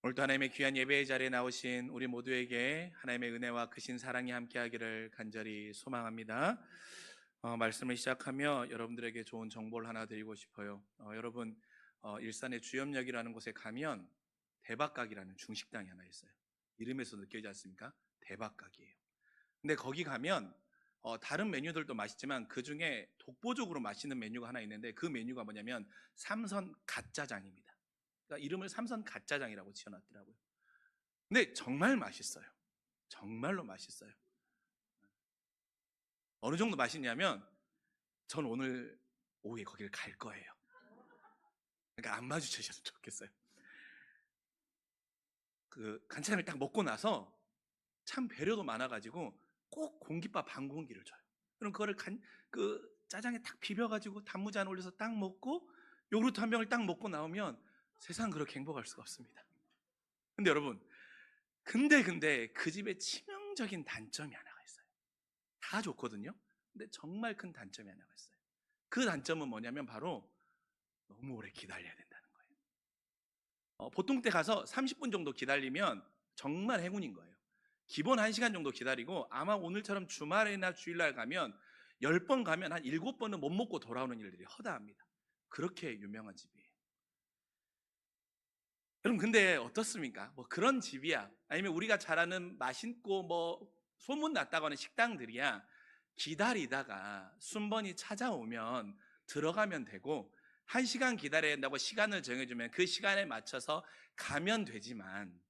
오늘도 하나님의 귀한 예배의 자리에 나오신 우리 모두에게 하나님의 은혜와 크신 사랑이 함께하기를 간절히 소망합니다. 말씀을 시작하며 여러분들에게 좋은 정보를 하나 드리고 싶어요. 여러분, 일산의 주염역이라는 곳에 가면 대박각이라는 중식당이 하나 있어요. 이름에서 느껴지지 않습니까? 대박각이에요. 근데 거기 가면 다른 메뉴들도 맛있지만 그 중에 독보적으로 맛있는 메뉴가 하나 있는데, 그 메뉴가 뭐냐면 삼선 갓짜장입니다. 그러니까 이름을 삼선 갓짜장이라고 지어놨더라고요. 근데 정말 맛있어요. 정말로 맛있어요. 어느 정도 맛있냐면 전 오늘 오후에 거기를 갈 거예요. 그러니까 안 마주치셨으면 좋겠어요. 그 간짜장을 딱 먹고 나서 참 배려도 많아가지고 꼭 공깃밥 반 공기를 줘요. 그럼 그거를 그 짜장에 딱 비벼가지고 단무지 하나 올려서 딱 먹고 요구르트 한 병을 딱 먹고 나오면 세상 그렇게 행복할 수가 없습니다. 근데 여러분, 근데 그 집에 치명적인 단점이 하나가 있어요. 다 좋거든요. 근데 정말 큰 단점이 하나가 있어요. 그 단점은 뭐냐면 바로 너무 오래 기다려야 된다는 거예요. 보통 때 가서 30분 정도 기다리면 정말 행운인 거예요. 기본 1시간 정도 기다리고, 아마 오늘처럼 주말이나 주일날 가면 10번 가면 한 7번은 못 먹고 돌아오는 일들이 허다합니다. 그렇게 유명한 집이에요. 여러분, 근데 어떻습니까? 뭐 그런 집이야, 아니면 우리가 잘 아는 맛있고 뭐 소문 났다고 하는 식당들이야, 기다리다가 순번이 찾아오면 들어가면 되고, 1시간 기다려야 된다고 시간을 정해주면 그 시간에 맞춰서 가면 되지만,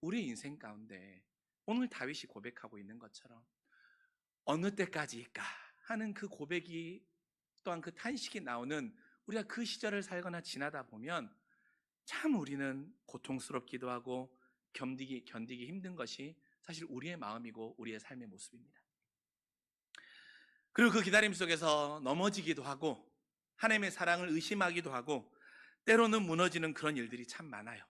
우리 인생 가운데 오늘 다윗이 고백하고 있는 것처럼 어느 때까지일까 하는 그 고백이, 또한 그 탄식이 나오는, 우리가 그 시절을 살거나 지나다 보면 참 우리는 고통스럽기도 하고 견디기 힘든 것이 사실 우리의 마음이고 우리의 삶의 모습입니다. 그리고 그 기다림 속에서 넘어지기도 하고 하나님의 사랑을 의심하기도 하고 때로는 무너지는 그런 일들이 참 많아요.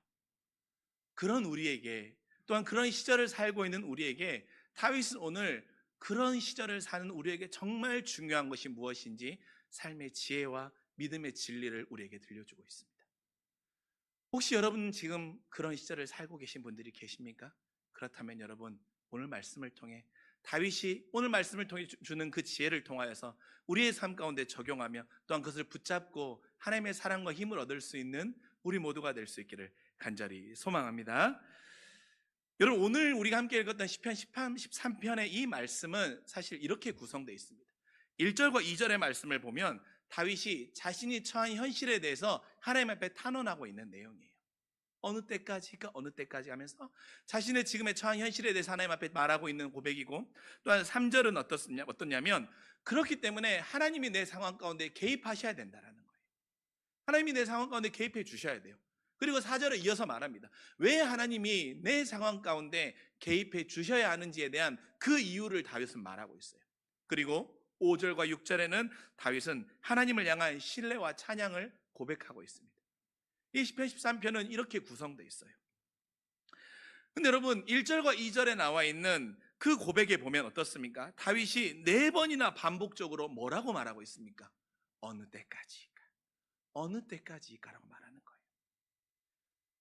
그런 우리에게, 또한 그런 시절을 살고 있는 우리에게 다윗은 오늘 그런 시절을 사는 우리에게 정말 중요한 것이 무엇인지 삶의 지혜와 믿음의 진리를 우리에게 들려주고 있습니다. 혹시 여러분 지금 그런 시절을 살고 계신 분들이 계십니까? 그렇다면 여러분, 오늘 말씀을 통해 다윗이 오늘 말씀을 통해 주는 그 지혜를 통하여서 우리의 삶 가운데 적용하며 또한 그것을 붙잡고 하나님의 사랑과 힘을 얻을 수 있는 우리 모두가 될 수 있기를 간절히 소망합니다. 여러분, 오늘 우리가 함께 읽었던 시편 13편의 이 말씀은 사실 이렇게 구성되어 있습니다. 1절과 2절의 말씀을 보면 다윗이 자신이 처한 현실에 대해서 하나님 앞에 탄원하고 있는 내용이에요. 어느 때까지가 어느 때까지 하면서 자신의 지금의 처한 현실에 대해서 하나님 앞에 말하고 있는 고백이고, 또한 3절은 어떻냐면 그렇기 때문에 하나님이 내 상황 가운데 개입하셔야 된다라는 거예요. 하나님이 내 상황 가운데 개입해 주셔야 돼요. 그리고 4절을 이어서 말합니다. 왜 하나님이 내 상황 가운데 개입해 주셔야 하는지에 대한 그 이유를 다윗은 말하고 있어요. 그리고 5절과 6절에는 다윗은 하나님을 향한 신뢰와 찬양을 고백하고 있습니다. 이 시편 13편은 이렇게 구성되어 있어요. 근데 여러분, 1절과 2절에 나와 있는 그 고백에 보면 어떻습니까? 다윗이 4번이나 반복적으로 뭐라고 말하고 있습니까? 어느 때까지일까? 어느 때까지일까라고 말하는 거예요.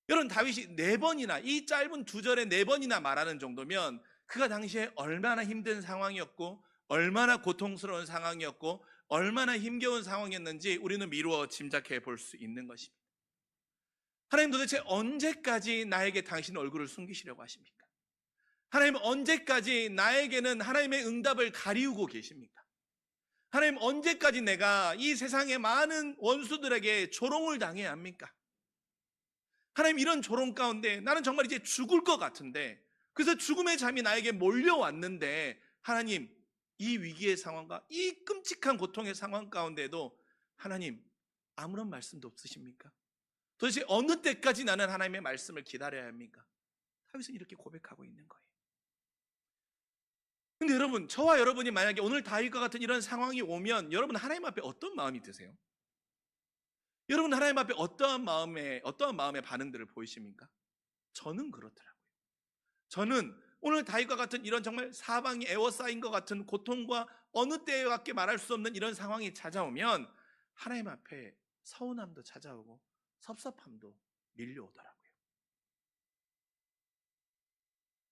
여러분, 다윗이 4번이나, 이 짧은 2절에 4번이나 말하는 정도면 그가 당시에 얼마나 힘든 상황이었고 얼마나 고통스러운 상황이었고 얼마나 힘겨운 상황이었는지 우리는 미루어 짐작해 볼 수 있는 것입니다. 하나님, 도대체 언제까지 나에게 당신 얼굴을 숨기시려고 하십니까? 하나님, 언제까지 나에게는 하나님의 응답을 가리우고 계십니까? 하나님, 언제까지 내가 이 세상의 많은 원수들에게 조롱을 당해야 합니까? 하나님, 이런 조롱 가운데 나는 정말 이제 죽을 것 같은데, 그래서 죽음의 잠이 나에게 몰려왔는데, 하나님, 이 위기의 상황과 이 끔찍한 고통의 상황 가운데도 하나님, 아무런 말씀도 없으십니까? 도대체 어느 때까지 나는 하나님의 말씀을 기다려야 합니까? 다윗은 이렇게 고백하고 있는 거예요. 근데 여러분, 저와 여러분이 만약에 오늘 다윗과 같은 이런 상황이 오면 여러분 하나님 앞에 어떤 마음이 드세요? 여러분 하나님 앞에 어떠한 마음의 반응들을 보이십니까? 저는 그렇더라고요. 저는 오늘 다윗과 같은 이런 정말 사방이 에워싸인 것 같은 고통과 어느 때와밖에 말할 수 없는 이런 상황이 찾아오면 하나님 앞에 서운함도 찾아오고 섭섭함도 밀려오더라고요.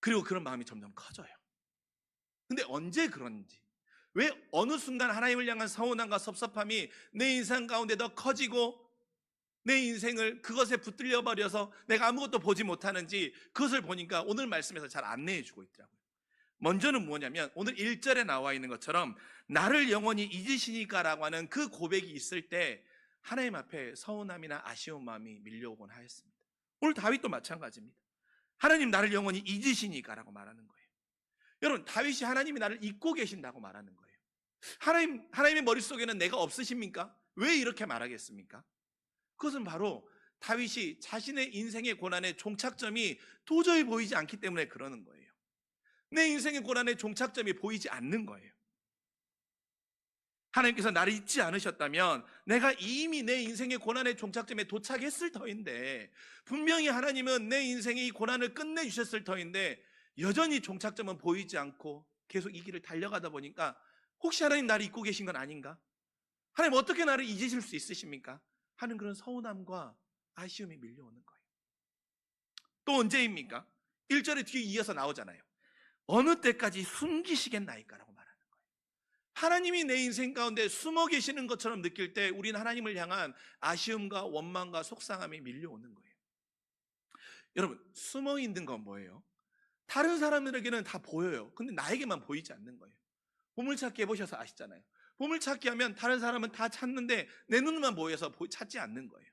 그리고 그런 마음이 점점 커져요. 근데 언제 그런지, 왜 어느 순간 하나님을 향한 서운함과 섭섭함이 내 인생 가운데 더 커지고 내 인생을 그것에 붙들려 버려서 내가 아무것도 보지 못하는지, 그것을 보니까 오늘 말씀에서 잘 안내해 주고 있더라고요. 먼저는 뭐냐면 오늘 1절에 나와 있는 것처럼 나를 영원히 잊으시니까라고 하는 그 고백이 있을 때 하나님 앞에 서운함이나 아쉬운 마음이 밀려오곤 하였습니다. 오늘 다윗도 마찬가지입니다. 하나님 나를 영원히 잊으시니까라고 말하는 거예요. 여러분, 다윗이 하나님이 나를 잊고 계신다고 말하는 거예요. 하나님의 머릿속에는 내가 없으십니까? 왜 이렇게 말하겠습니까? 그것은 바로 다윗이 자신의 인생의 고난의 종착점이 도저히 보이지 않기 때문에 그러는 거예요. 내 인생의 고난의 종착점이 보이지 않는 거예요. 하나님께서 나를 잊지 않으셨다면 내가 이미 내 인생의 고난의 종착점에 도착했을 터인데, 분명히 하나님은 내 인생의 이 고난을 끝내주셨을 터인데 여전히 종착점은 보이지 않고 계속 이 길을 달려가다 보니까 혹시 하나님 나를 잊고 계신 건 아닌가? 하나님 어떻게 나를 잊으실 수 있으십니까? 하는 그런 서운함과 아쉬움이 밀려오는 거예요. 또 언제입니까? 1절에 뒤에 이어서 나오잖아요. 어느 때까지 숨기시겠나이까라고 말하는 거예요. 하나님이 내 인생 가운데 숨어 계시는 것처럼 느낄 때 우리는 하나님을 향한 아쉬움과 원망과 속상함이 밀려오는 거예요. 여러분, 숨어 있는 건 뭐예요? 다른 사람들에게는 다 보여요. 근데 나에게만 보이지 않는 거예요. 보물찾기 해보셔서 아시잖아요. 보물찾기 하면 다른 사람은 다 찾는데 내 눈만 보여서 찾지 않는 거예요.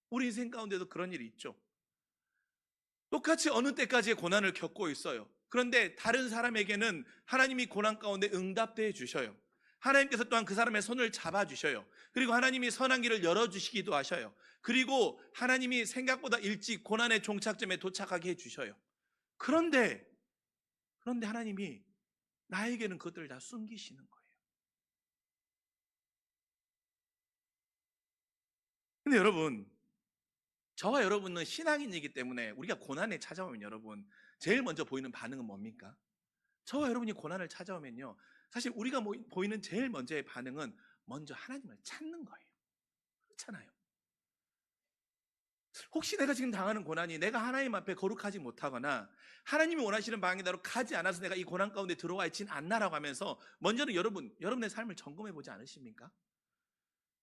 우리 인생 가운데도 그런 일이 있죠. 똑같이 어느 때까지의 고난을 겪고 있어요. 그런데 다른 사람에게는 하나님이 고난 가운데 응답해 주셔요. 하나님께서 또한 그 사람의 손을 잡아주셔요. 그리고 하나님이 선한 길을 열어주시기도 하셔요. 그리고 하나님이 생각보다 일찍 고난의 종착점에 도착하게 해주셔요. 그런데 하나님이 나에게는 그것들을 다 숨기시는 거예요. 근데 여러분, 저와 여러분은 신앙인이기 때문에 우리가 고난에 찾아오면 여러분 제일 먼저 보이는 반응은 뭡니까? 저와 여러분이 고난을 찾아오면요, 사실 우리가 보이는 제일 먼저의 반응은 먼저 하나님을 찾는 거예요. 그렇잖아요. 혹시 내가 지금 당하는 고난이 내가 하나님 앞에 거룩하지 못하거나 하나님이 원하시는 방향대로 가지 않아서 내가 이 고난 가운데 들어와 있진 않나라고 하면서 먼저는 여러분의 삶을 점검해 보지 않으십니까?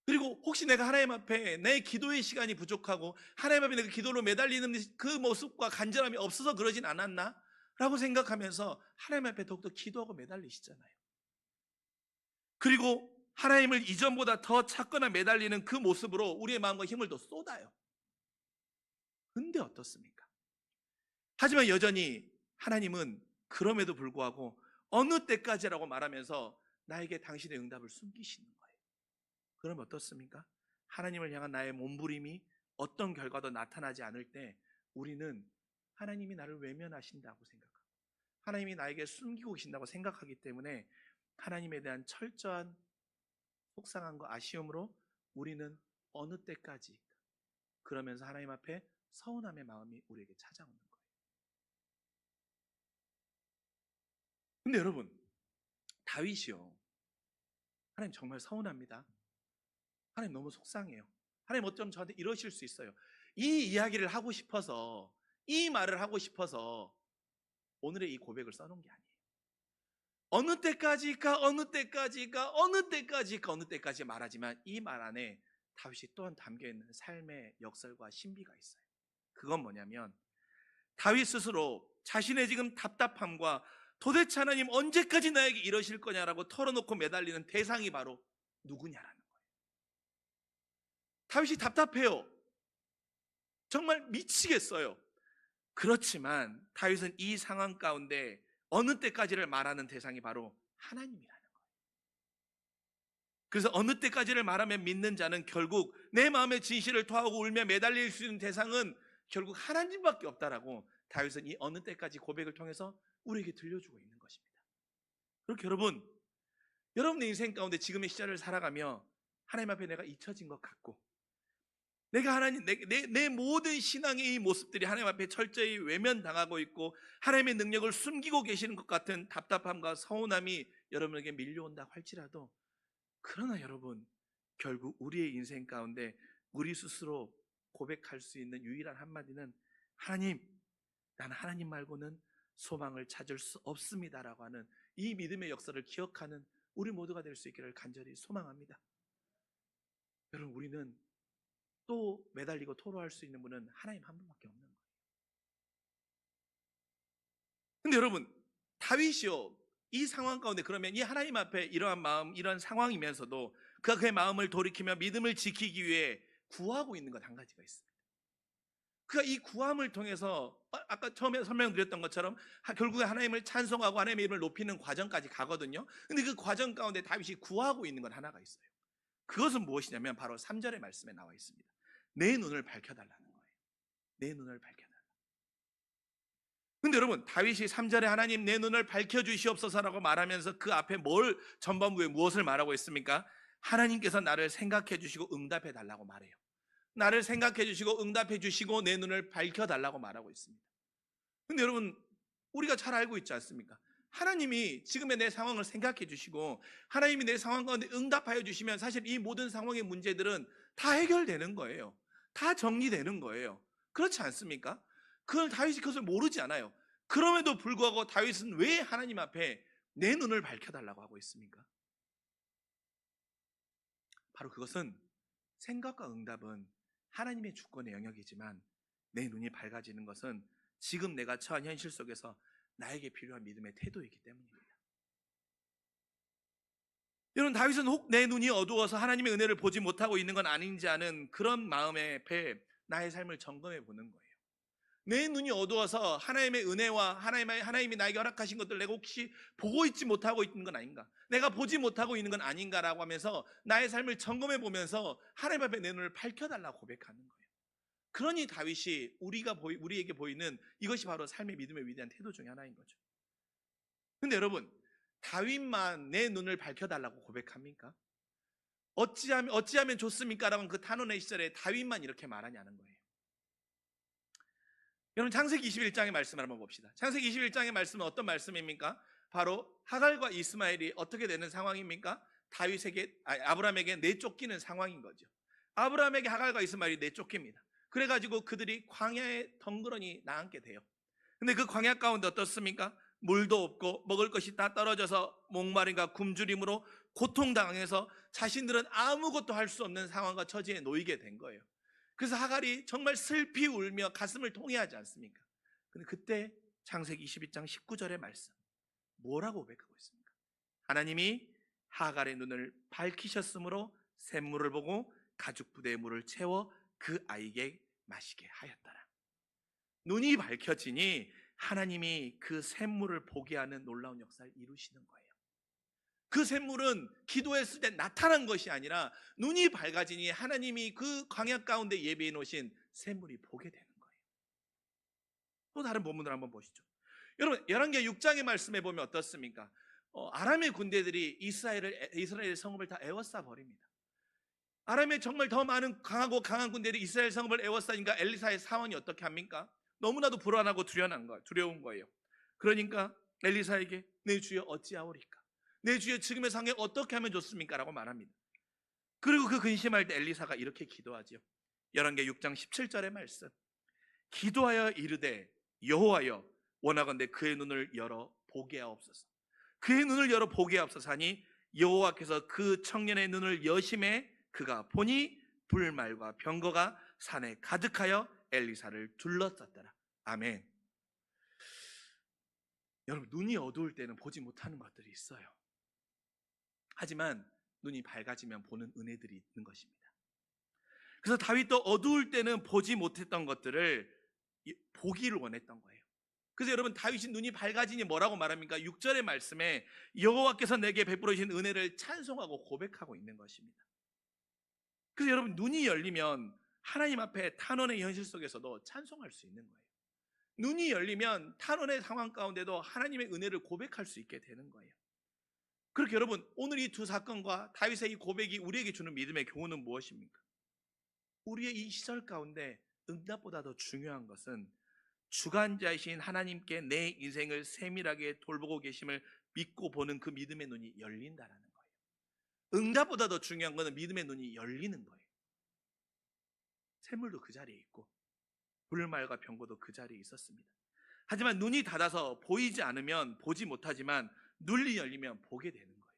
그리고 혹시 내가 하나님 앞에 내 기도의 시간이 부족하고 하나님 앞에 내가 기도로 매달리는 그 모습과 간절함이 없어서 그러진 않았나? 라고 생각하면서 하나님 앞에 더욱더 기도하고 매달리시잖아요. 그리고 하나님을 이전보다 더 찾거나 매달리는 그 모습으로 우리의 마음과 힘을 더 쏟아요. 근데 어떻습니까? 하지만 여전히 하나님은 그럼에도 불구하고 어느 때까지라고 말하면서 나에게 당신의 응답을 숨기시는 거예요. 그럼 어떻습니까? 하나님을 향한 나의 몸부림이 어떤 결과도 나타나지 않을 때 우리는 하나님이 나를 외면하신다고 생각하고 하나님이 나에게 숨기고 계신다고 생각하기 때문에 하나님에 대한 철저한 속상함과 아쉬움으로 우리는 어느 때까지, 그러면서 하나님 앞에 서운함의 마음이 우리에게 찾아오는 거예요. 근데 여러분, 다윗이요, 하나님 정말 서운합니다. 하나님 너무 속상해요. 하나님 어쩜 저한테 이러실 수 있어요. 이 이야기를 하고 싶어서, 이 말을 하고 싶어서 오늘의 이 고백을 써놓은 게 아니에요. 어느 때까지일까, 어느 때까지일까, 어느 때까지일까, 어느 때까지 말하지만 이 말 안에 다윗이 또한 담겨있는 삶의 역설과 신비가 있어요. 그건 뭐냐면 다윗 스스로 자신의 지금 답답함과 도대체 하나님 언제까지 나에게 이러실 거냐라고 털어놓고 매달리는 대상이 바로 누구냐라는 거예요. 다윗이 답답해요. 정말 미치겠어요. 그렇지만 다윗은 이 상황 가운데 어느 때까지를 말하는 대상이 바로 하나님이라는 거예요. 그래서 어느 때까지를 말하면 믿는 자는 결국 내 마음의 진실을 토하고 울며 매달릴 수 있는 대상은 결국 하나님밖에 없다라고 다윗은 이 어느 때까지 고백을 통해서 우리에게 들려주고 있는 것입니다. 그렇게 여러분의 인생 가운데 지금의 시절을 살아가며 하나님 앞에 내가 잊혀진 것 같고 내가 하나님 내 모든 신앙의 이 모습들이 하나님 앞에 철저히 외면당하고 있고 하나님의 능력을 숨기고 계시는 것 같은 답답함과 서운함이 여러분에게 밀려온다 할지라도, 그러나 여러분, 결국 우리의 인생 가운데 우리 스스로 고백할 수 있는 유일한 한마디는 하나님, 나는 하나님 말고는 소망을 찾을 수 없습니다라고 하는 이 믿음의 역사를 기억하는 우리 모두가 될 수 있기를 간절히 소망합니다. 여러분, 우리는 또 매달리고 토로할 수 있는 분은 하나님 한 분밖에 없는 거예요. 근데 여러분, 다윗이요, 이 상황 가운데 그러면 이 하나님 앞에 이러한 마음, 이런 상황이면서도 그가 그의 마음을 돌이키며 믿음을 지키기 위해 구하고 있는 것 한 가지가 있습니다. 그가 이 구함을 통해서 아까 처음에 설명드렸던 것처럼 결국에 하나님을 찬송하고 하나님의 이름을 높이는 과정까지 가거든요. 근데 그 과정 가운데 다윗이 구하고 있는 건 하나가 있어요. 그것은 무엇이냐면 바로 3절의 말씀에 나와 있습니다. 내 눈을 밝혀달라는 거예요. 내 눈을 밝혀달라. 근데 여러분, 다윗이 3절에 하나님 내 눈을 밝혀주시옵소서라고 말하면서 그 앞에 뭘 전반부에 무엇을 말하고 있습니까? 하나님께서 나를 생각해 주시고 응답해 달라고 말해요. 나를 생각해 주시고 응답해 주시고 내 눈을 밝혀 달라고 말하고 있습니다. 근데 여러분, 우리가 잘 알고 있지 않습니까? 하나님이 지금의 내 상황을 생각해 주시고 하나님이 내 상황 가운데 응답하여 주시면 사실 이 모든 상황의 문제들은 다 해결되는 거예요. 다 정리되는 거예요. 그렇지 않습니까? 그걸 다윗이 그것을 모르지 않아요. 그럼에도 불구하고 다윗은 왜 하나님 앞에 내 눈을 밝혀달라고 하고 있습니까? 바로 그것은 생각과 응답은 하나님의 주권의 영역이지만 내 눈이 밝아지는 것은 지금 내가 처한 현실 속에서 나에게 필요한 믿음의 태도이기 때문입니다. 여러분, 다윗은 혹 내 눈이 어두워서 하나님의 은혜를 보지 못하고 있는 건 아닌지 아는 그런 마음에 배 나의 삶을 점검해 보는 거예요. 내 눈이 어두워서 하나님의 은혜와 하나님이 나에게 허락하신 것들 내가 혹시 보고 있지 못하고 있는 건 아닌가? 내가 보지 못하고 있는 건 아닌가라고 하면서 나의 삶을 점검해 보면서 하나님 앞에 내 눈을 밝혀달라고 고백하는 거예요. 그러니 다윗이 우리에게 보이는 이것이 바로 삶의 믿음의 위대한 태도 중에 하나인 거죠. 근데 여러분, 다윗만 내 눈을 밝혀달라고 고백합니까? 어찌하면 좋습니까? 라는 그 탄원의 시절에 다윗만 이렇게 말하냐는 거예요. 여러분, 창세기 21장의 말씀을 한번 봅시다. 창세기 21장의 말씀은 어떤 말씀입니까? 바로 하갈과 이스마엘이 어떻게 되는 상황입니까? 아브라함에게 내쫓기는 상황인 거죠. 아브라함에게 하갈과 이스마엘이 내쫓깁니다. 그래가지고 그들이 광야에 덩그러니 나앉게 돼요. 근데 그 광야 가운데 어떻습니까? 물도 없고 먹을 것이 다 떨어져서 목마름과 굶주림으로 고통당해서 자신들은 아무것도 할 수 없는 상황과 처지에 놓이게 된 거예요. 그래서 하갈이 정말 슬피 울며 가슴을 통해하지 않습니까? 근데 그때 창세기 22장 19절의 말씀 뭐라고 고백하고 있습니까? 하나님이 하갈의 눈을 밝히셨으므로 샘물을 보고 가죽 부대에 물을 채워 그 아이에게 마시게 하였더라. 눈이 밝혀지니 하나님이 그 샘물을 보게 하는 놀라운 역사를 이루시는 거예요. 그 샘물은 기도했을 때 나타난 것이 아니라 눈이 밝아지니 하나님이 그 광야 가운데 예비해 놓으신 샘물이 보게 되는 거예요. 또 다른 본문을 한번 보시죠. 여러분, 열왕기하 6장의 말씀에 보면 어떻습니까? 아람의 군대들이 이스라엘 성읍을 다 에워싸 버립니다. 아람의 정말 더 많은 강한 군대들이 이스라엘 성읍을 에워싸니까 엘리사의 상황이 어떻게 합니까? 너무나도 불안하고 두려운 거예요. 그러니까 엘리사에게 내 주여 어찌하오리까? 내 주여 지금의 상황에 어떻게 하면 좋습니까? 라고 말합니다. 그리고 그 근심할 때 엘리사가 이렇게 기도하죠. 열왕기하 6장 17절의 말씀. 기도하여 이르되 여호와여 원하건대 그의 눈을 열어 보게 하옵소서. 그의 눈을 열어 보게 하옵소서 하니 여호와께서 그 청년의 눈을 여심해 그가 보니 불말과 병거가 산에 가득하여 엘리사를 둘러쌌더라. 아멘. 여러분, 눈이 어두울 때는 보지 못하는 것들이 있어요. 하지만 눈이 밝아지면 보는 은혜들이 있는 것입니다. 그래서 다윗도 어두울 때는 보지 못했던 것들을 보기를 원했던 거예요. 그래서 여러분, 다윗이 눈이 밝아지니 뭐라고 말합니까? 6절의 말씀에 여호와께서 내게 베풀어 주신 은혜를 찬송하고 고백하고 있는 것입니다. 그래서 여러분, 눈이 열리면 하나님 앞에 탄원의 현실 속에서도 찬송할 수 있는 거예요. 눈이 열리면 탄원의 상황 가운데도 하나님의 은혜를 고백할 수 있게 되는 거예요. 그렇게 여러분, 오늘 이 두 사건과 다윗의 이 고백이 우리에게 주는 믿음의 교훈은 무엇입니까? 우리의 이 시절 가운데 응답보다 더 중요한 것은 주관자이신 하나님께 내 인생을 세밀하게 돌보고 계심을 믿고 보는 그 믿음의 눈이 열린다라는 거예요. 응답보다 더 중요한 것은 믿음의 눈이 열리는 거예요. 샘물도 그 자리에 있고 불말과 병거도 그 자리에 있었습니다. 하지만 눈이 닫아서 보이지 않으면 보지 못하지만 눈이 열리면 보게 되는 거예요.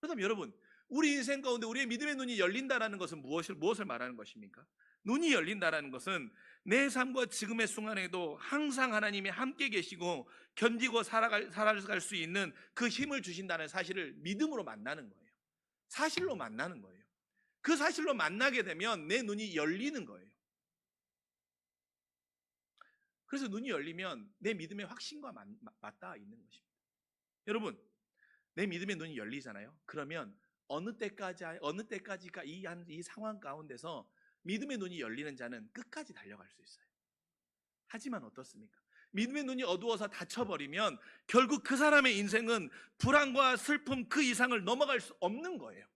그렇다면 여러분, 우리 인생 가운데 우리의 믿음의 눈이 열린다라는 것은 무엇을 말하는 것입니까? 눈이 열린다라는 것은 내 삶과 지금의 순간에도 항상 하나님이 함께 계시고 견디고 살아갈 수 있는 그 힘을 주신다는 사실을 믿음으로 만나는 거예요. 사실로 만나는 거예요. 그 사실로 만나게 되면 내 눈이 열리는 거예요. 그래서 눈이 열리면 내 믿음의 확신과 맞닿아 있는 것입니다. 여러분, 내 믿음의 눈이 열리잖아요. 그러면 어느 때까지가 이 상황 가운데서 믿음의 눈이 열리는 자는 끝까지 달려갈 수 있어요. 하지만 어떻습니까? 믿음의 눈이 어두워서 닫혀버리면 결국 그 사람의 인생은 불안과 슬픔 그 이상을 넘어갈 수 없는 거예요.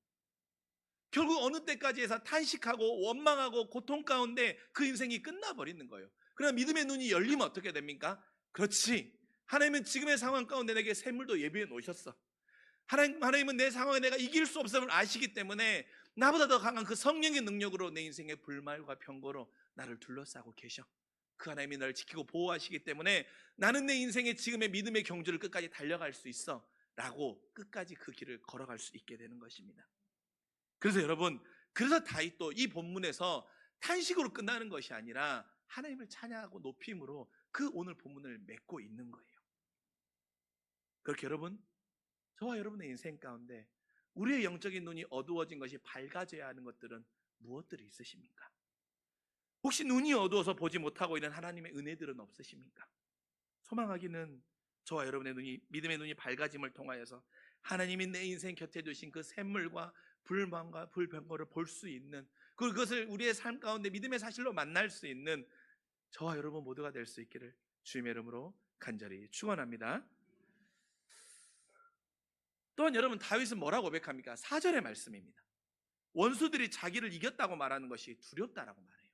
결국 어느 때까지 해서 탄식하고 원망하고 고통 가운데 그 인생이 끝나버리는 거예요. 그러나 믿음의 눈이 열리면 어떻게 됩니까? 그렇지, 하나님은 지금의 상황 가운데 내게 샘물도 예비해 놓으셨어. 하나님은 내 상황에 내가 이길 수 없음을 아시기 때문에 나보다 더 강한 그 성령의 능력으로 내 인생의 불말과 병거로 나를 둘러싸고 계셔. 그 하나님이 나를 지키고 보호하시기 때문에 나는 내 인생의 지금의 믿음의 경주를 끝까지 달려갈 수 있어 라고 끝까지 그 길을 걸어갈 수 있게 되는 것입니다. 그래서 여러분, 그래서 다윗도 이 본문에서 탄식으로 끝나는 것이 아니라 하나님을 찬양하고 높임으로 그 오늘 본문을 맺고 있는 거예요. 그렇게 여러분, 저와 여러분의 인생 가운데 우리의 영적인 눈이 어두워진 것이 밝아져야 하는 것들은 무엇들이 있으십니까? 혹시 눈이 어두워서 보지 못하고 있는 하나님의 은혜들은 없으십니까? 소망하기는 저와 여러분의 눈이, 믿음의 눈이 밝아짐을 통하여서 하나님이 내 인생 곁에 두신 그 샘물과 불만과 불병거를 볼 수 있는, 그것을 우리의 삶 가운데 믿음의 사실로 만날 수 있는 저와 여러분 모두가 될 수 있기를 주님의 이름으로 간절히 축원합니다. 또한 여러분, 다윗은 뭐라고 고백합니까? 4절의 말씀입니다. 원수들이 자기를 이겼다고 말하는 것이 두렵다라고 말해요.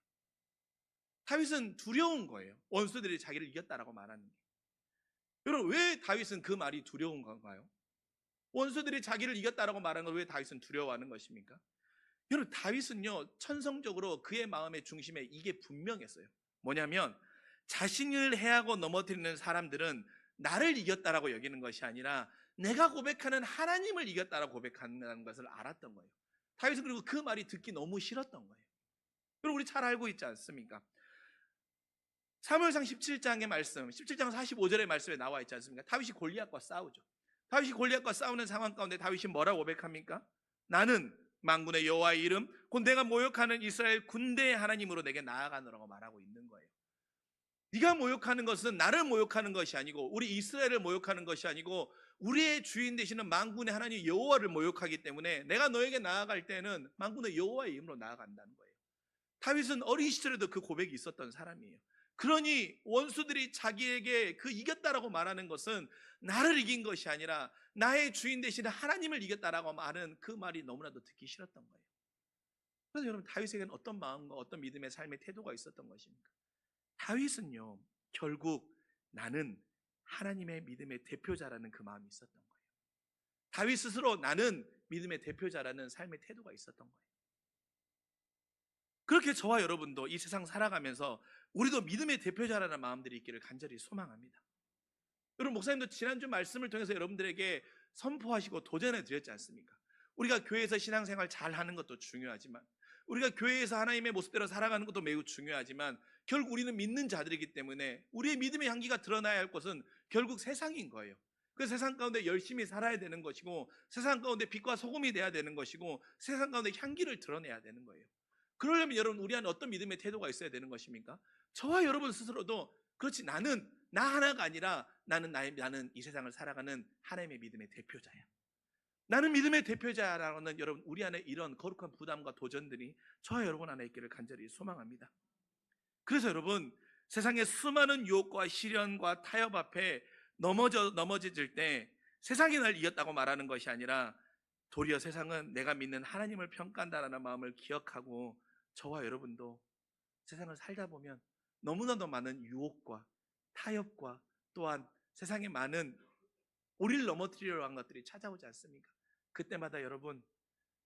다윗은 두려운 거예요. 원수들이 자기를 이겼다라고 말하는 게. 여러분, 왜 다윗은 그 말이 두려운 건가요? 원수들이 자기를 이겼다라고 말하는 걸 왜 다윗은 두려워하는 것입니까? 여러분, 다윗은요, 천성적으로 그의 마음의 중심에 이게 분명했어요. 뭐냐면 자신을 해하고 넘어뜨리는 사람들은 나를 이겼다라고 여기는 것이 아니라 내가 고백하는 하나님을 이겼다라고 고백한다는 것을 알았던 거예요. 다윗은 그리고 그 말이 듣기 너무 싫었던 거예요. 여러분, 우리 잘 알고 있지 않습니까? 사무엘상 17장의 말씀, 17장 45절의 말씀에 나와 있지 않습니까? 다윗이 골리앗과 싸우죠. 다윗이 골리앗과 싸우는 상황 가운데 다윗이 뭐라고 고백합니까? 나는 만군의 여호와의 이름 곧 내가 모욕하는 이스라엘 군대의 하나님으로 내게 나아가노라고 말하고 있는 거예요. 네가 모욕하는 것은 나를 모욕하는 것이 아니고 우리 이스라엘을 모욕하는 것이 아니고 우리의 주인 되시는 만군의 하나님 여호와를 모욕하기 때문에 내가 너에게 나아갈 때는 만군의 여호와의 이름으로 나아간다는 거예요. 다윗은 어린 시절에도 그 고백이 있었던 사람이에요. 그러니 원수들이 자기에게 그 이겼다라고 말하는 것은 나를 이긴 것이 아니라 나의 주인 되시는 하나님을 이겼다라고 말하는 그 말이 너무나도 듣기 싫었던 거예요. 그래서 여러분, 다윗에게는 어떤 마음과 어떤 믿음의 삶의 태도가 있었던 것입니까? 다윗은요, 결국 나는 하나님의 믿음의 대표자라는 그 마음이 있었던 거예요. 다윗 스스로 나는 믿음의 대표자라는 삶의 태도가 있었던 거예요. 그렇게 저와 여러분도 이 세상 살아가면서 우리도 믿음의 대표자라는 마음들이 있기를 간절히 소망합니다. 여러분, 목사님도 지난주 말씀을 통해서 여러분들에게 선포하시고 도전해 드렸지 않습니까? 우리가 교회에서 신앙생활 잘하는 것도 중요하지만 우리가 교회에서 하나님의 모습대로 살아가는 것도 매우 중요하지만 결국 우리는 믿는 자들이기 때문에 우리의 믿음의 향기가 드러나야 할 것은 결국 세상인 거예요. 그 세상 가운데 열심히 살아야 되는 것이고 세상 가운데 빛과 소금이 돼야 되는 것이고 세상 가운데 향기를 드러내야 되는 거예요. 그러려면 여러분, 우리 안에 어떤 믿음의 태도가 있어야 되는 것입니까? 저와 여러분 스스로도 그렇지, 나는 나 하나가 아니라 나는 이 세상을 살아가는 하나님의 믿음의 대표자야. 나는 믿음의 대표자라는 여러분, 우리 안에 이런 거룩한 부담과 도전들이 저와 여러분 안에 있기를 간절히 소망합니다. 그래서 여러분, 세상의 수많은 유혹과 시련과 타협 앞에 넘어질 때 세상이 날 이겼다고 말하는 것이 아니라 도리어 세상은 내가 믿는 하나님을 평가한다는 마음을 기억하고 저와 여러분도 세상을 살다 보면 너무나도 많은 유혹과 타협과 또한 세상에 많은 우리를 넘어뜨리려고 한 것들이 찾아오지 않습니까? 그때마다 여러분,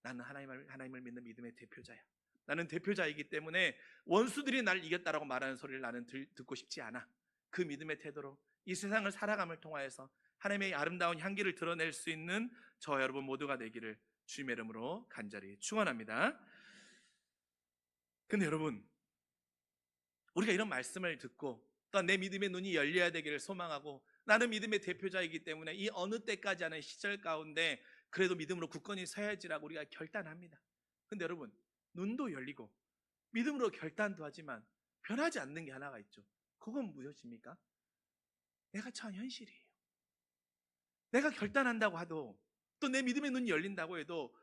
나는 하나님을 믿는 믿음의 대표자야. 나는 대표자이기 때문에 원수들이 날 이겼다라고 말하는 소리를 나는 듣고 싶지 않아. 그 믿음의 태도로 이 세상을 살아감을 통하여서 하나님의 아름다운 향기를 드러낼 수 있는 저와 여러분 모두가 되기를 주님의 이름으로 간절히 축원합니다. 근데 여러분, 우리가 이런 말씀을 듣고 또한 내 믿음의 눈이 열려야 되기를 소망하고 나는 믿음의 대표자이기 때문에 이 어느 때까지 하는 시절 가운데 그래도 믿음으로 굳건히 서야지라고 우리가 결단합니다. 근데 여러분, 눈도 열리고 믿음으로 결단도 하지만 변하지 않는 게 하나가 있죠. 그건 무엇입니까? 내가 처한 현실이에요. 내가 결단한다고 해도 또 내 믿음의 눈이 열린다고 해도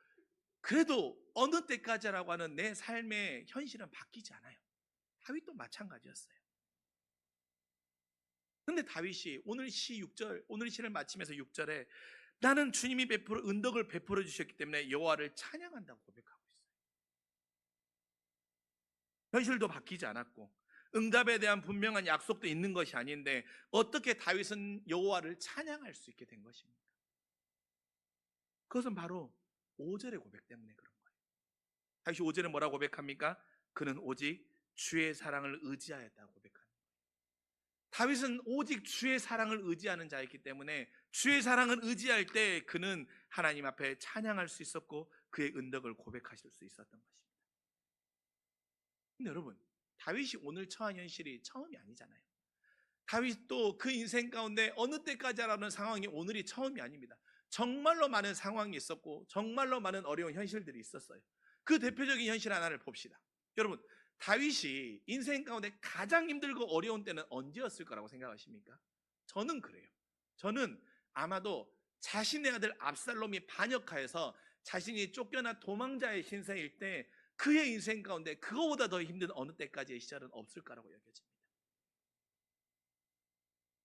그래도 어느 때까지라고 하는 내 삶의 현실은 바뀌지 않아요. 다윗도 마찬가지였어요. 근데 다윗이 오늘 시 6절, 오늘 시를 마치면서 6절에 나는 주님이 은덕을 베풀어 주셨기 때문에 여호와를 찬양한다고 고백하고 있어요. 현실도 바뀌지 않았고 응답에 대한 분명한 약속도 있는 것이 아닌데 어떻게 다윗은 여호와를 찬양할 수 있게 된 것입니까? 그것은 바로 5절의 고백 때문에 그런 거예요. 다윗이 5절에 뭐라고 고백합니까? 그는 오직 주의 사랑을 의지하였다고 고백합니다. 다윗은 오직 주의 사랑을 의지하는 자였기 때문에 주의 사랑을 의지할 때 그는 하나님 앞에 찬양할 수 있었고 그의 은덕을 고백하실 수 있었던 것입니다. 근데 여러분, 다윗이 오늘 처한 현실이 처음이 아니잖아요. 다윗도 그 인생 가운데 어느 때까지라는 상황이 오늘이 처음이 아닙니다. 정말로 많은 상황이 있었고 정말로 많은 어려운 현실들이 있었어요. 그 대표적인 현실 하나를 봅시다. 여러분, 다윗이 인생 가운데 가장 힘들고 어려운 때는 언제였을 거라고 생각하십니까? 저는 그래요. 저는 아마도 자신의 아들 압살롬이 반역하여서 자신이 쫓겨나 도망자의 신세일 때 그의 인생 가운데 그거보다 더 힘든 어느 때까지의 시절은 없을 거라고 여겨집니다.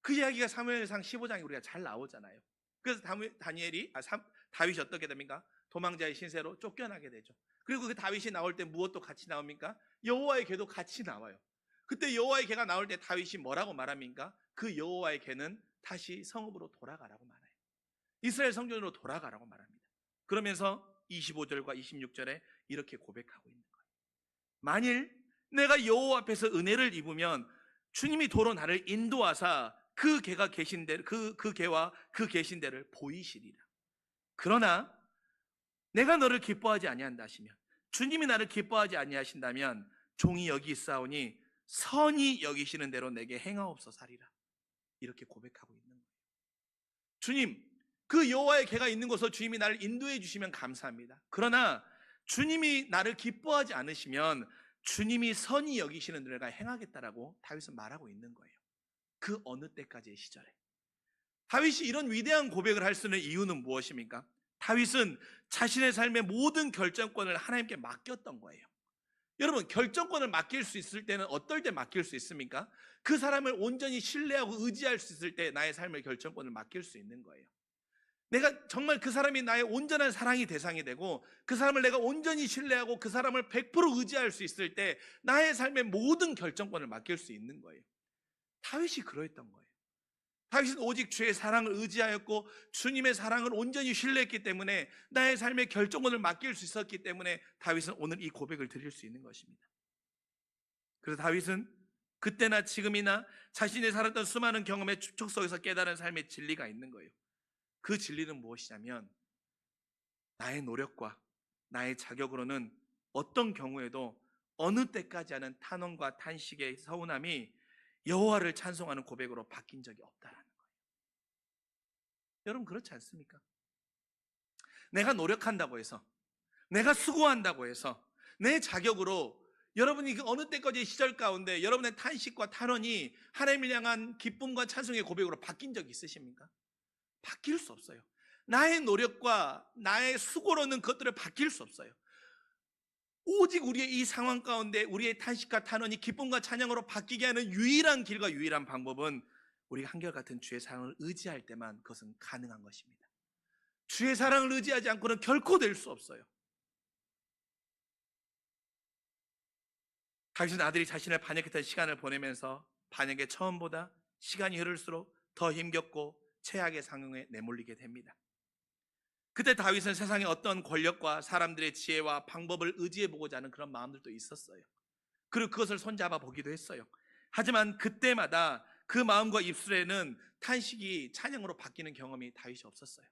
그 이야기가 사무엘상 15장에 우리가 잘 나오잖아요. 그래서 다윗이 어떻게 됩니까? 도망자의 신세로 쫓겨나게 되죠. 그리고 그 다윗이 나올 때 무엇도 같이 나옵니까? 여호와의 개도 같이 나와요. 그때 여호와의 개가 나올 때 다윗이 뭐라고 말합니까? 그 여호와의 개는 다시 성읍으로 돌아가라고 말해요. 이스라엘 성전으로 돌아가라고 말합니다. 그러면서 25절과 26절에 이렇게 고백하고 있는 거예요. 만일 내가 여호와 앞에서 은혜를 입으면 주님이 도로 나를 인도하사 그 개가 계신 데 그 개와 그 계신 데를 보이시리라. 그러나 내가 너를 기뻐하지 아니한다 하시면 주님이 나를 기뻐하지 아니하신다면 종이 여기 있사오니 선히 여기시는 대로 내게 행하옵소서 하리라. 이렇게 고백하고 있는 거예요. 주님, 그 여호와의 개가 있는 곳에서 주님이 나를 인도해 주시면 감사합니다. 그러나 주님이 나를 기뻐하지 않으시면 주님이 선히 여기시는 대로 내가 행하겠다라고 다윗은 말하고 있는 거예요. 그 어느 때까지의 시절에 다윗이 이런 위대한 고백을 할 수 있는 이유는 무엇입니까? 다윗은 자신의 삶의 모든 결정권을 하나님께 맡겼던 거예요. 여러분, 결정권을 맡길 수 있을 때는 어떨 때 맡길 수 있습니까? 그 사람을 온전히 신뢰하고 의지할 수 있을 때 나의 삶의 결정권을 맡길 수 있는 거예요. 내가 정말 그 사람이 나의 온전한 사랑이 대상이 되고 그 사람을 내가 온전히 신뢰하고 그 사람을 100% 의지할 수 있을 때 나의 삶의 모든 결정권을 맡길 수 있는 거예요. 다윗이 그러했던 거예요. 다윗은 오직 주의 사랑을 의지하였고 주님의 사랑을 온전히 신뢰했기 때문에 나의 삶의 결정권을 맡길 수 있었기 때문에 다윗은 오늘 이 고백을 드릴 수 있는 것입니다. 그래서 다윗은 그때나 지금이나 자신이 살았던 수많은 경험의 축적 속에서 깨달은 삶의 진리가 있는 거예요. 그 진리는 무엇이냐면 나의 노력과 나의 자격으로는 어떤 경우에도 어느 때까지 하는 탄원과 탄식의 서운함이 여호와를 찬송하는 고백으로 바뀐 적이 없다라는 거예요. 여러분, 그렇지 않습니까? 내가 노력한다고 해서, 내가 수고한다고 해서, 내 자격으로 여러분이 그 어느 때까지 시절 가운데 여러분의 탄식과 탄원이 하나님을 향한 기쁨과 찬송의 고백으로 바뀐 적이 있으십니까? 바뀔 수 없어요. 나의 노력과 나의 수고로는 그것들을 바뀔 수 없어요. 오직 우리의 이 상황 가운데 우리의 탄식과 탄원이 기쁨과 찬양으로 바뀌게 하는 유일한 길과 유일한 방법은 우리가 한결같은 주의 사랑을 의지할 때만 그것은 가능한 것입니다. 주의 사랑을 의지하지 않고는 결코 될 수 없어요. 다윗은 아들이 자신을 반역했던 시간을 보내면서 반역의 처음보다 시간이 흐를수록 더 힘겹고 최악의 상황에 내몰리게 됩니다. 그때 다윗은 세상의 어떤 권력과 사람들의 지혜와 방법을 의지해보고자 하는 그런 마음들도 있었어요. 그리고 그것을 손잡아 보기도 했어요. 하지만 그때마다 그 마음과 입술에는 탄식이 찬양으로 바뀌는 경험이 다윗이 없었어요.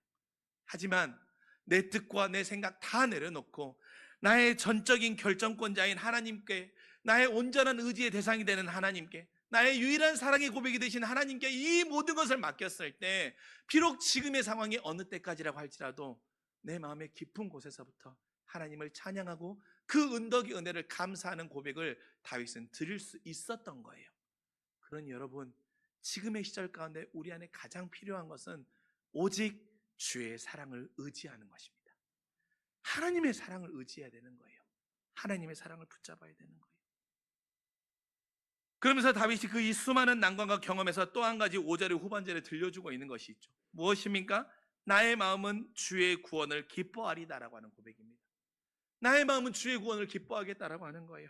하지만 내 뜻과 내 생각 다 내려놓고 나의 전적인 결정권자인 하나님께, 나의 온전한 의지의 대상이 되는 하나님께, 나의 유일한 사랑의 고백이 되신 하나님께 이 모든 것을 맡겼을 때, 비록 지금의 상황이 어느 때까지라고 할지라도 내 마음의 깊은 곳에서부터 하나님을 찬양하고 그 은덕의 은혜를 감사하는 고백을 다윗은 드릴 수 있었던 거예요. 그러니 여러분, 지금의 시절 가운데 우리 안에 가장 필요한 것은 오직 주의 사랑을 의지하는 것입니다. 하나님의 사랑을 의지해야 되는 거예요. 하나님의 사랑을 붙잡아야 되는 거예요. 그러면서 다윗이 그 이 수많은 난관과 경험에서 또 한 가지 5절의 후반절에 들려주고 있는 것이 있죠. 무엇입니까? 나의 마음은 주의 구원을 기뻐하리다라고 하는 고백입니다. 나의 마음은 주의 구원을 기뻐하겠다라고 하는 거예요.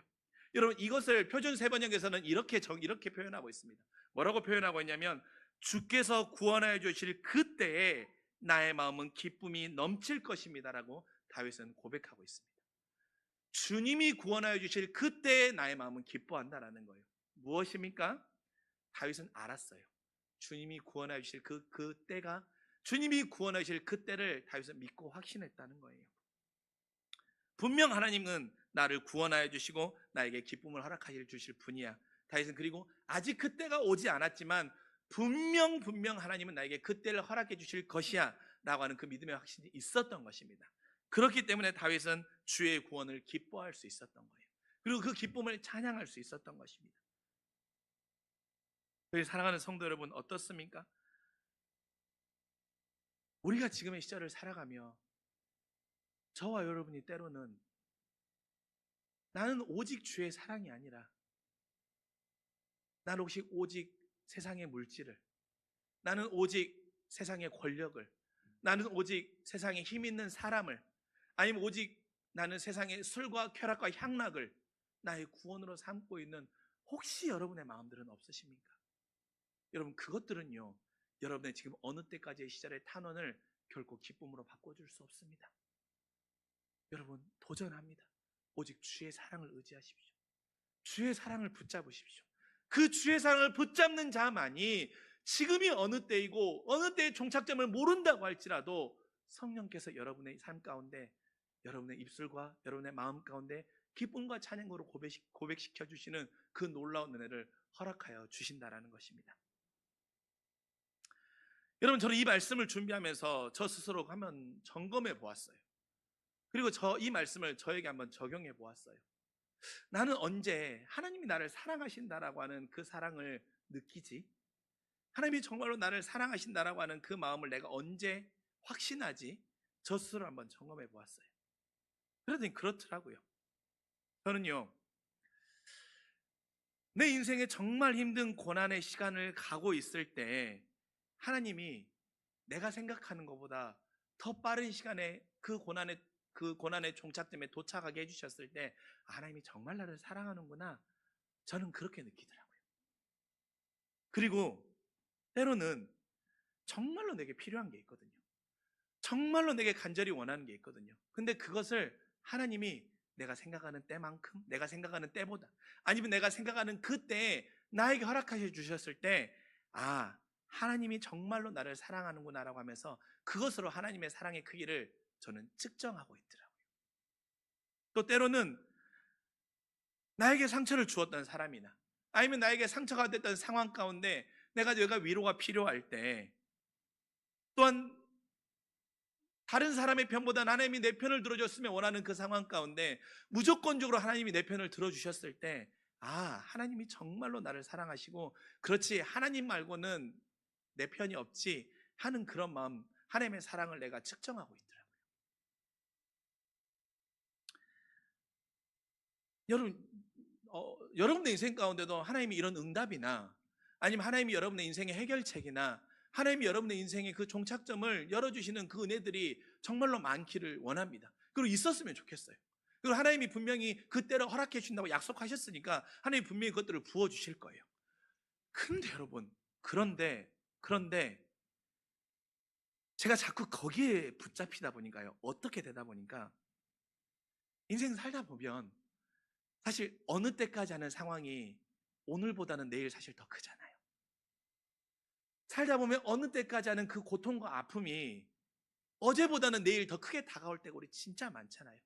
여러분, 이것을 표준 세번역에서는 이렇게 표현하고 있습니다. 뭐라고 표현하고 있냐면, 주께서 구원하여 주실 그때에 나의 마음은 기쁨이 넘칠 것입니다라고 다윗은 고백하고 있습니다. 주님이 구원하여 주실 그때에 나의 마음은 기뻐한다라는 거예요. 무엇입니까? 다윗은 알았어요. 주님이 구원하여 주실 그때가, 주님이 구원하여 주실 그때를 다윗은 믿고 확신했다는 거예요. 분명 하나님은 나를 구원하여 주시고 나에게 기쁨을 허락하여 주실 분이야. 다윗은 그리고 아직 그때가 오지 않았지만 분명 하나님은 나에게 그때를 허락해 주실 것이야 라고 하는 그 믿음의 확신이 있었던 것입니다. 그렇기 때문에 다윗은 주의 구원을 기뻐할 수 있었던 거예요. 그리고 그 기쁨을 찬양할 수 있었던 것입니다. 사랑하는 성도 여러분, 어떻습니까? 우리가 지금의 시절을 살아가며 저와 여러분이 때로는 나는 오직 주의 사랑이 아니라 나는 오직 세상의 물질을, 나는 오직 세상의 권력을, 나는 오직 세상에 힘 있는 사람을, 아니면 오직 나는 세상의 술과 쾌락과 향락을 나의 구원으로 삼고 있는 혹시 여러분의 마음들은 없으십니까? 여러분, 그것들은요, 여러분의 지금 어느 때까지의 시절의 탄원을 결코 기쁨으로 바꿔줄 수 없습니다. 여러분, 도전합니다. 오직 주의 사랑을 의지하십시오. 주의 사랑을 붙잡으십시오. 그 주의 사랑을 붙잡는 자만이 지금이 어느 때이고 어느 때의 종착점을 모른다고 할지라도 성령께서 여러분의 삶 가운데, 여러분의 입술과 여러분의 마음 가운데 기쁨과 찬양으로 고백시켜 주시는 그 놀라운 은혜를 허락하여 주신다라는 것입니다. 여러분, 저는 이 말씀을 준비하면서 저 스스로 한번 점검해 보았어요. 그리고 이 말씀을 저에게 한번 적용해 보았어요. 나는 언제 하나님이 나를 사랑하신다라고 하는 그 사랑을 느끼지? 하나님이 정말로 나를 사랑하신다라고 하는 그 마음을 내가 언제 확신하지? 저 스스로 한번 점검해 보았어요. 그러더니 그렇더라고요. 저는요, 내 인생에 정말 힘든 고난의 시간을 가고 있을 때 하나님이 내가 생각하는 것보다 더 빠른 시간에 그 고난의 종착점에 도착하게 해주셨을 때 하나님이 정말 나를 사랑하는구나, 저는 그렇게 느끼더라고요. 그리고 때로는 정말로 내게 필요한 게 있거든요. 정말로 내게 간절히 원하는 게 있거든요. 근데 그것을 하나님이 내가 생각하는 때만큼, 내가 생각하는 때보다, 아니면 내가 생각하는 그때에 나에게 허락하셔 주셨을 때, 아, 하나님이 정말로 나를 사랑하는구나 라고 하면서 그것으로 하나님의 사랑의 크기를 저는 측정하고 있더라고요. 또 때로는 나에게 상처를 주었던 사람이나 아니면 나에게 상처가 됐던 상황 가운데 내가 위로가 필요할 때, 또한 다른 사람의 편보다 하나님이 내 편을 들어줬으면 원하는 그 상황 가운데 무조건적으로 하나님이 내 편을 들어주셨을 때, 아, 하나님이 정말로 나를 사랑하시고 그렇지, 하나님 말고는 내 편이 없지 하는 그런 마음, 하나님의 사랑을 내가 측정하고 있더라고요. 여러분의 인생 가운데도 하나님이 이런 응답이나 아니면 하나님이 여러분의 인생의 해결책이나 하나님이 여러분의 인생의 그 종착점을 열어주시는 그 은혜들이 정말로 많기를 원합니다. 그리고 있었으면 좋겠어요. 그리고 하나님이 분명히 그때를 허락해 주신다고 약속하셨으니까 하나님이 분명히 그것들을 부어주실 거예요. 근데 여러분, 그런데 제가 자꾸 거기에 붙잡히다 보니까요, 어떻게 되다 보니까 인생 살다 보면 사실 어느 때까지 하는 상황이 오늘보다는 내일 사실 더 크잖아요. 살다 보면 어느 때까지 하는 그 고통과 아픔이 어제보다는 내일 더 크게 다가올 때가 우리 진짜 많잖아요.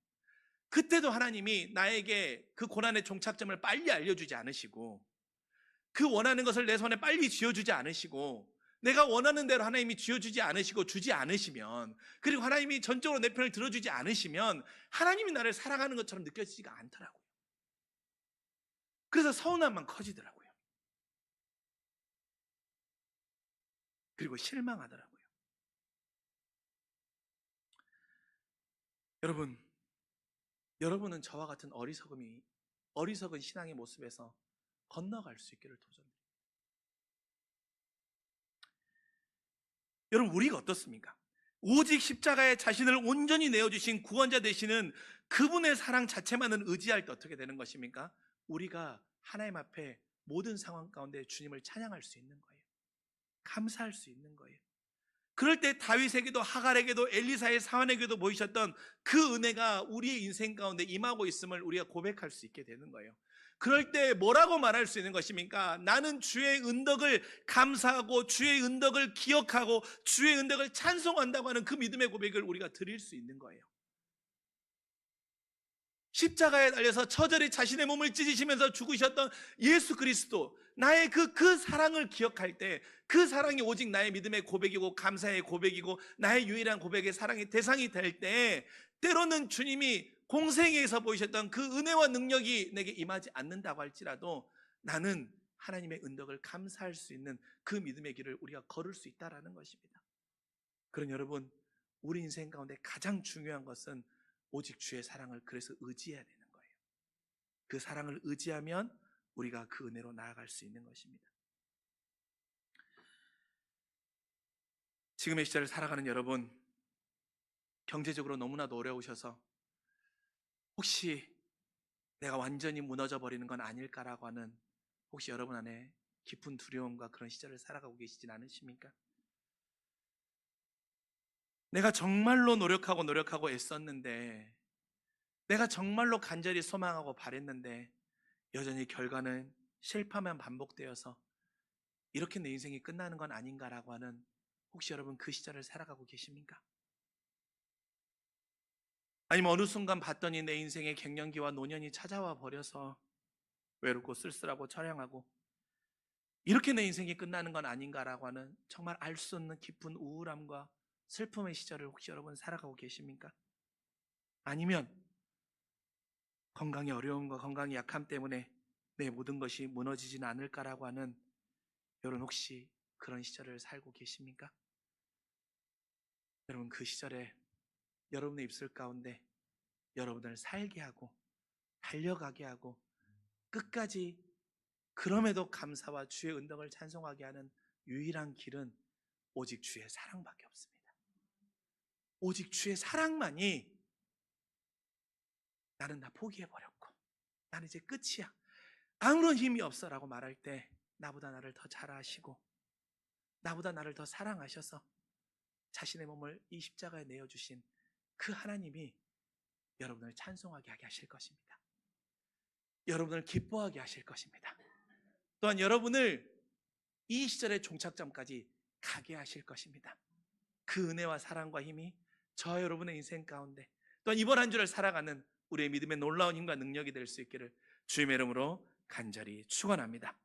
그때도 하나님이 나에게 그 고난의 종착점을 빨리 알려주지 않으시고, 그 원하는 것을 내 손에 빨리 쥐어주지 않으시고, 내가 원하는 대로 하나님이 쥐어주지 않으시고 주지 않으시면, 그리고 하나님이 전적으로 내 편을 들어주지 않으시면 하나님이 나를 사랑하는 것처럼 느껴지지가 않더라고요. 그래서 서운함만 커지더라고요. 그리고 실망하더라고요. 여러분은 저와 같은 어리석은 신앙의 모습에서 건너갈 수 있기를 도전드립니다. 여러분, 우리가 어떻습니까? 오직 십자가에 자신을 온전히 내어주신 구원자 되시는 그분의 사랑 자체만은 의지할 때 어떻게 되는 것입니까? 우리가 하나님 앞에 모든 상황 가운데 주님을 찬양할 수 있는 거예요. 감사할 수 있는 거예요. 그럴 때 다윗에게도 하갈에게도 엘리사의 사환에게도 보이셨던 그 은혜가 우리의 인생 가운데 임하고 있음을 우리가 고백할 수 있게 되는 거예요. 그럴 때 뭐라고 말할 수 있는 것입니까? 나는 주의 은덕을 감사하고 주의 은덕을 기억하고 주의 은덕을 찬송한다고 하는 그 믿음의 고백을 우리가 드릴 수 있는 거예요. 십자가에 달려서 처절히 자신의 몸을 찢으시면서 죽으셨던 예수 그리스도, 나의 그 사랑을 기억할 때, 그 사랑이 오직 나의 믿음의 고백이고 감사의 고백이고 나의 유일한 고백의 사랑의 대상이 될 때, 때로는 주님이 공생애에서 보이셨던 그 은혜와 능력이 내게 임하지 않는다고 할지라도 나는 하나님의 은덕을 감사할 수 있는 그 믿음의 길을 우리가 걸을 수 있다는 것입니다. 그런 여러분, 우리 인생 가운데 가장 중요한 것은 오직 주의 사랑을 그래서 의지해야 되는 거예요. 그 사랑을 의지하면 우리가 그 은혜로 나아갈 수 있는 것입니다. 지금의 시절을 살아가는 여러분, 경제적으로 너무나도 어려우셔서 혹시 내가 완전히 무너져 버리는 건 아닐까라고 하는, 혹시 여러분 안에 깊은 두려움과 그런 시절을 살아가고 계시진 않으십니까? 내가 정말로 노력하고 애썼는데, 내가 정말로 간절히 소망하고 바랬는데 여전히 결과는 실패만 반복되어서 이렇게 내 인생이 끝나는 건 아닌가라고 하는, 혹시 여러분 그 시절을 살아가고 계십니까? 아니면 어느 순간 봤더니 내 인생에 갱년기와 노년이 찾아와 버려서 외롭고 쓸쓸하고 처량하고 이렇게 내 인생이 끝나는 건 아닌가라고 하는 정말 알 수 없는 깊은 우울함과 슬픔의 시절을 혹시 여러분 살아가고 계십니까? 아니면 건강의 어려움과 건강의 약함 때문에 내 모든 것이 무너지지는 않을까라고 하는, 여러분 혹시 그런 시절을 살고 계십니까? 여러분, 그 시절에 여러분의 입술 가운데 여러분을 살게 하고 달려가게 하고 끝까지 그럼에도 감사와 주의 은덕을 찬송하게 하는 유일한 길은 오직 주의 사랑밖에 없습니다. 오직 주의 사랑만이 나는 다 포기해버렸고 나는 이제 끝이야, 아무런 힘이 없어라고 말할 때 나보다 나를 더 잘 아시고 나보다 나를 더 사랑하셔서 자신의 몸을 이 십자가에 내어주신 그 하나님이 여러분을 찬송하게 하게 하실 것입니다. 여러분을 기뻐하게 하실 것입니다. 또한 여러분을 이 시절의 종착점까지 가게 하실 것입니다. 그 은혜와 사랑과 힘이 저 여러분의 인생 가운데, 또한 이번 한 주를 살아가는 우리의 믿음의 놀라운 힘과 능력이 될 수 있기를 주님의 이름으로 간절히 축원합니다.